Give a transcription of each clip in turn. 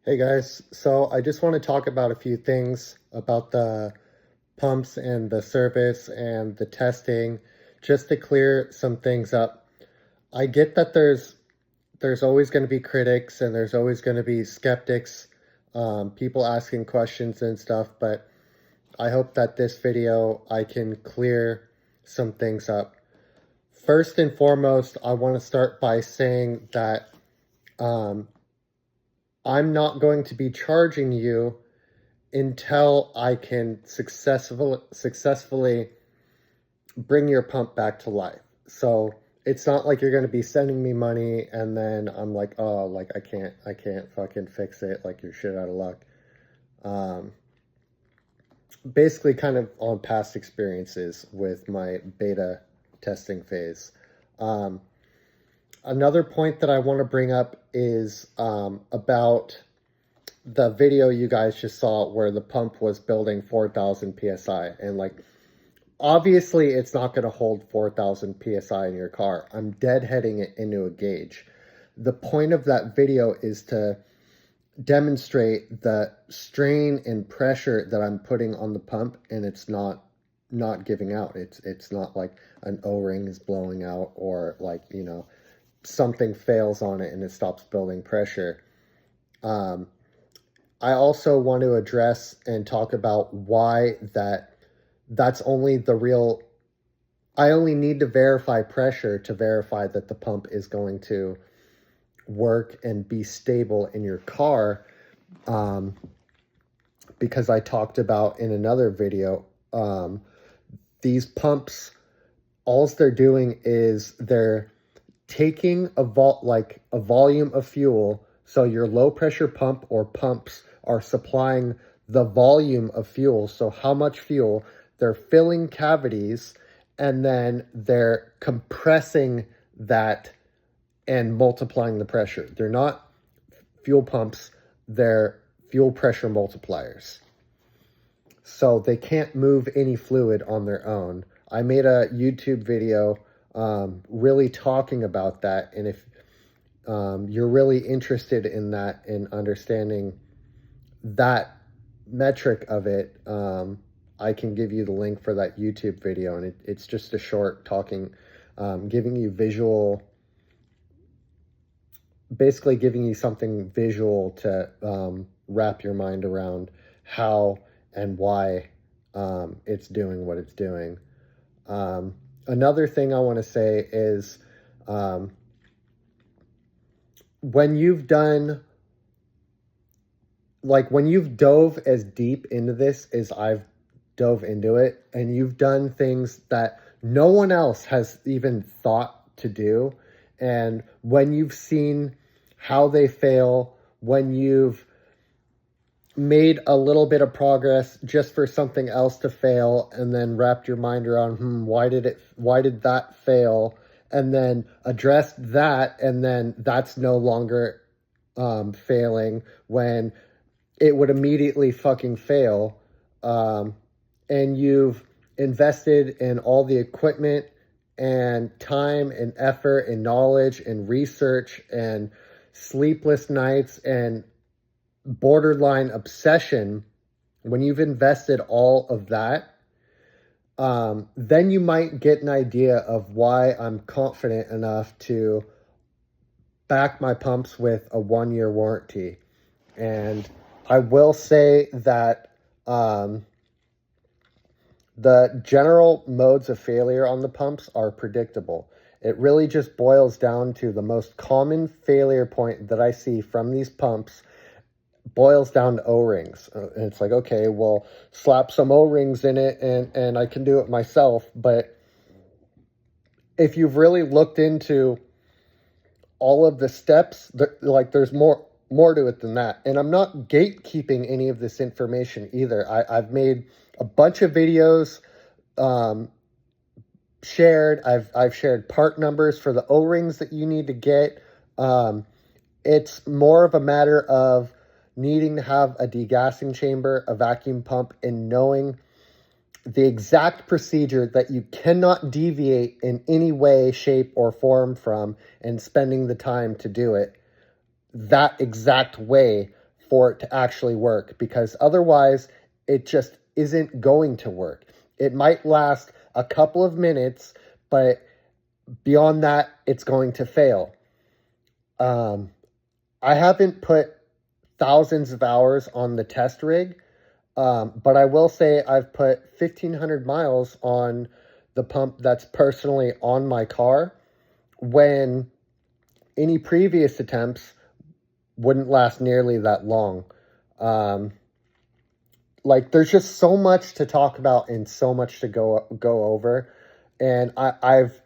Hey guys, so I just want to talk about a few things about the pumps and the service and the testing, just to clear some things up. I get that there's always going to be critics and there's always going to be skeptics, people asking questions and stuff, but I hope that this video I can clear some things up. First and foremost, I want to start by saying that um, I'm not going to be charging you until I can successfully bring your pump back to life. So it's not like you're going to be sending me money and then I'm like, oh, like I can't fucking fix it. Like you're shit out of luck. Um, Basically kind of on past experiences with my beta testing phase. Um, Another point that I want to bring up is about the video you guys just saw where the pump was building 4,000 psi, and like obviously it's not going to hold 4,000 psi in your car. I'm deadheading it into a gauge. The point of that video is to demonstrate the strain and pressure that I'm putting on the pump, and it's not giving out. It's not like an O-ring is blowing out or like, something fails on it and it stops building pressure. I also want to address and talk about why that's only the real. I only need to verify pressure to verify that the pump is going to work and be stable in your car, because I talked about in another video, these pumps, all they're doing is they're taking a volume of fuel. So your low pressure pump or pumps are supplying the volume of fuel. So how much fuel, they're filling cavities and then they're compressing that and multiplying the pressure. They're not fuel pumps, they're fuel pressure multipliers. So they can't move any fluid on their own. I made a YouTube video really talking about that, and if you're really interested in that and understanding that metric of it, I can give you the link for that YouTube video, and it's just a short talking, giving you visual, basically giving you something visual to wrap your mind around how and why it's doing what it's doing. Another thing I want to say is, when you've done, like when you've dove as deep into this as I've dove into it, and you've done things that no one else has even thought to do, and when you've seen how they fail, when you've made a little bit of progress just for something else to fail, and then wrapped your mind around, why did that fail, and then addressed that, and then that's no longer failing when it would immediately fucking fail, and you've invested in all the equipment and time and effort and knowledge and research and sleepless nights and borderline obsession, when you've invested all of that, then you might get an idea of why I'm confident enough to back my pumps with a 1-year warranty. And I will say that the general modes of failure on the pumps are predictable. It really just boils down to the most common failure point that I see from these pumps boils down to O-rings. And it's like, okay, well, slap some O-rings in it and I can do it myself. But if you've really looked into all of the steps, there's more to it than that. And I'm not gatekeeping any of this information either. I've made a bunch of videos, shared. I've shared part numbers for the O-rings that you need to get. It's more of a matter of needing to have a degassing chamber, a vacuum pump, and knowing the exact procedure that you cannot deviate in any way, shape, or form from, and spending the time to do it that exact way for it to actually work, because otherwise it just isn't going to work. It might last a couple of minutes, but beyond that, it's going to fail. I haven't put thousands of hours on the test rig, but I will say I've put 1,500 miles on the pump that's personally on my car, when any previous attempts wouldn't last nearly that long. Like, there's just so much to talk about and so much to go over, and I've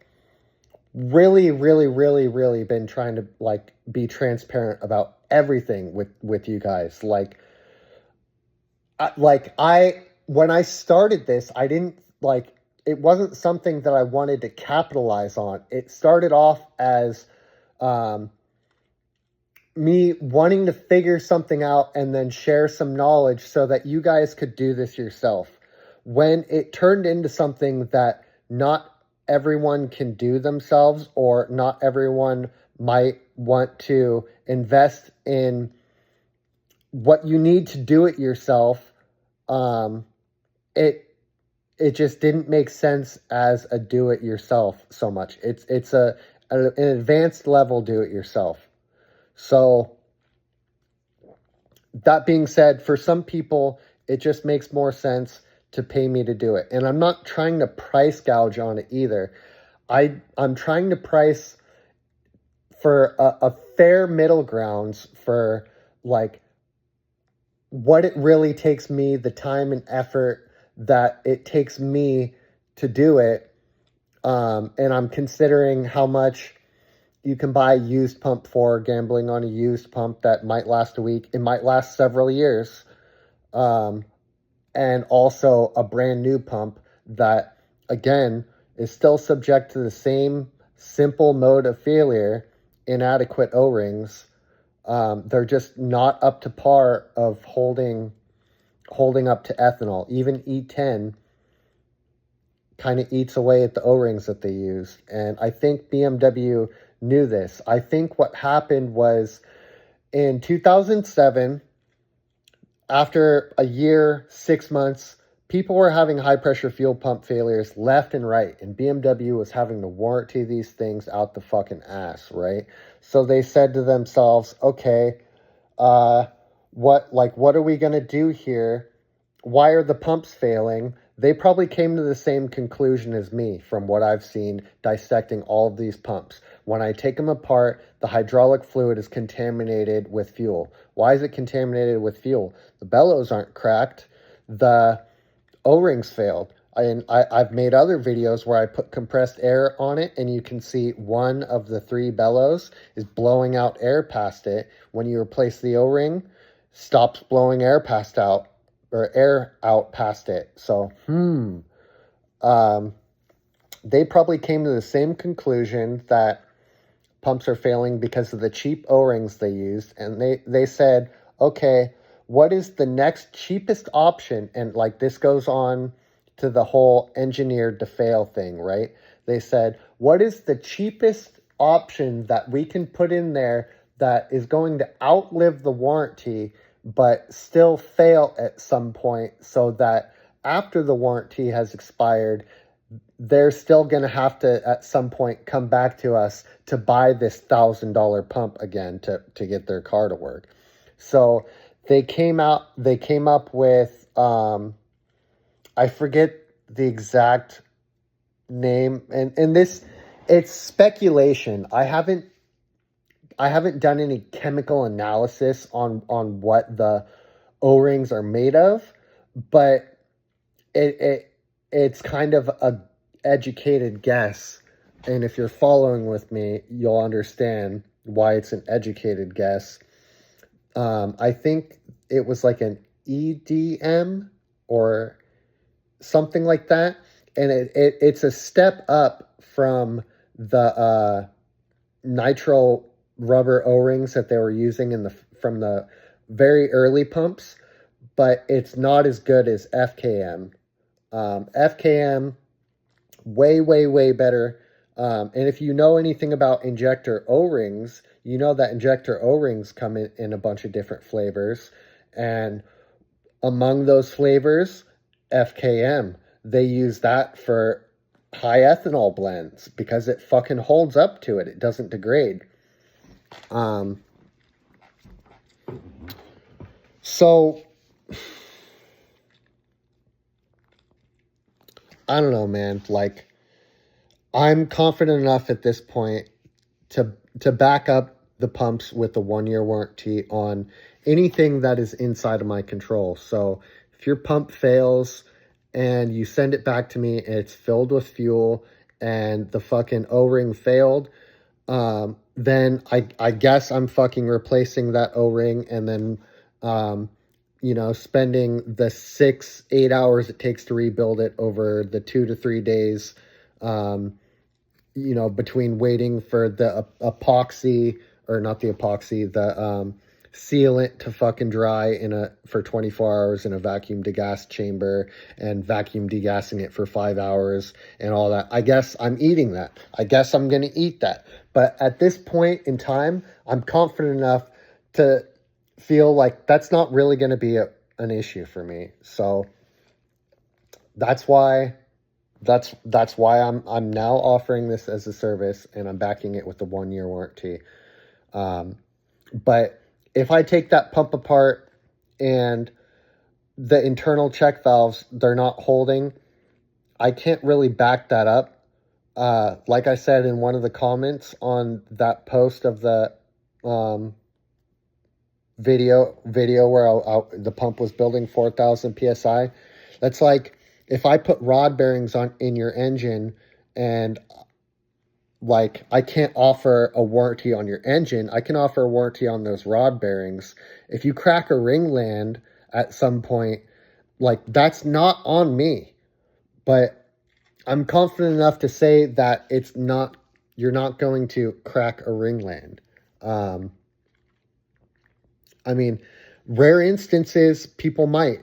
really, really, really, really been trying to like be transparent about everything with you guys. I when I started this, I didn't like, it wasn't something that I wanted to capitalize on. It started off as me wanting to figure something out and then share some knowledge so that you guys could do this yourself. When it turned into something that not everyone can do themselves, or not everyone might want to invest in what you need to do it yourself, it just didn't make sense as a do it yourself so much. It's an advanced level do it yourself. So that being said, for some people, it just makes more sense to pay me to do it. And I'm not trying to price gouge on it either. I'm trying to price for a fair middle grounds for like what it really takes me, the time and effort that it takes me to do it. And I'm considering how much you can buy a used pump for, gambling on a used pump that might last a week. It might last several years. And also a brand new pump that, again, is still subject to the same simple mode of failure, inadequate O-rings. They're just not up to par of holding up to ethanol. Even E10 kind of eats away at the O-rings that they use. And I think BMW knew this. I think what happened was in 2007, after a year, 6 months, people were having high pressure fuel pump failures left and right, and BMW was having to warranty these things out the fucking ass, right? So they said to themselves, okay, what are we going to do here? Why are the pumps failing? They probably came to the same conclusion as me from what I've seen dissecting all of these pumps. When I take them apart, the hydraulic fluid is contaminated with fuel. Why is it contaminated with fuel? The bellows aren't cracked. The O-rings failed. I've made other videos where I put compressed air on it, and you can see one of the three bellows is blowing out air past it. When you replace the O-ring, stops blowing air out past it. So, they probably came to the same conclusion that pumps are failing because of the cheap O-rings they used. And they said, okay, what is the next cheapest option? And like, this goes on to the whole engineered to fail thing, right? They said, what is the cheapest option that we can put in there that is going to outlive the warranty but still fail at some point, so that after the warranty has expired, they're still going to have to at some point come back to us to buy this $1,000 pump again to get their car to work. So they came up with, I forget the exact name, and this, it's speculation. I haven't done any chemical analysis on what the O-rings are made of, but it's kind of a educated guess. And if you're following with me, you'll understand why it's an educated guess. I think it was like an EDM or something like that. And it's a step up from the nitro rubber O-rings that they were using from the very early pumps, but it's not as good as FKM. FKM, way, way, way better. And if you know anything about injector O-rings, you know that injector O-rings come in a bunch of different flavors. And among those flavors, FKM, they use that for high ethanol blends because it fucking holds up to it. It doesn't degrade. So I don't know, man. Like, I'm confident enough at this point to back up the pumps with the 1-year warranty on anything that is inside of my control. So if your pump fails and you send it back to me and it's filled with fuel and the fucking O-ring failed, then I guess I'm fucking replacing that O-ring and then, spending the 6-8 hours it takes to rebuild it over the 2 to 3 days, between waiting for the epoxy, or not the epoxy, the sealant to fucking dry for 24 hours in a vacuum degas chamber and vacuum degassing it for 5 hours and all that. I guess I'm eating that. I guess I'm going to eat that. But at this point in time, I'm confident enough to feel like that's not really going to be an issue for me. So that's why I'm now offering this as a service, and I'm backing it with the 1-year warranty. But if I take that pump apart and the internal check valves, they're not holding, I can't really back that up. Like I said in one of the comments on that post of the video where the pump was building 4,000 PSI, that's like if I put rod bearings in your engine and like I can't offer a warranty on your engine, I can offer a warranty on those rod bearings. If you crack a ringland at some point, like that's not on me. But I'm confident enough to say that you're not going to crack a ringland. I mean, rare instances, people might.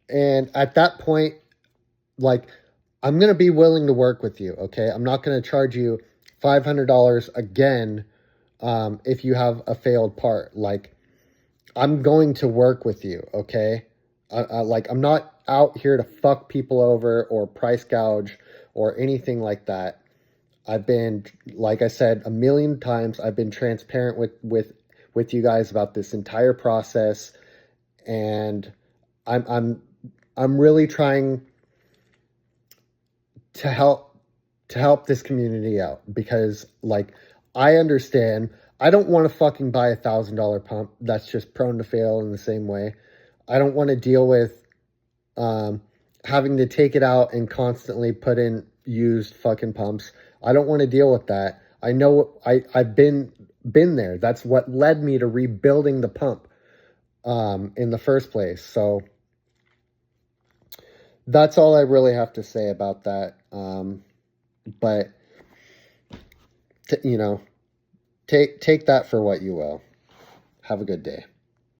And at that point, like, I'm going to be willing to work with you, okay? I'm not going to charge you $500 again if you have a failed part. Like, I'm going to work with you, okay? I'm not out here to fuck people over or price gouge or anything like that. I've been, like I said, a million times, I've been transparent with you guys about this entire process, and I'm really trying to help this community out, because like I understand I don't want to fucking buy $1,000 pump that's just prone to fail in the same way. I don't want to deal with having to take it out and constantly put in used fucking pumps. I don't want to deal with that. I know I've been there. That's what led me to rebuilding the pump in the first place. So that's all I really have to say about that. But take that for what you will. Have a good day.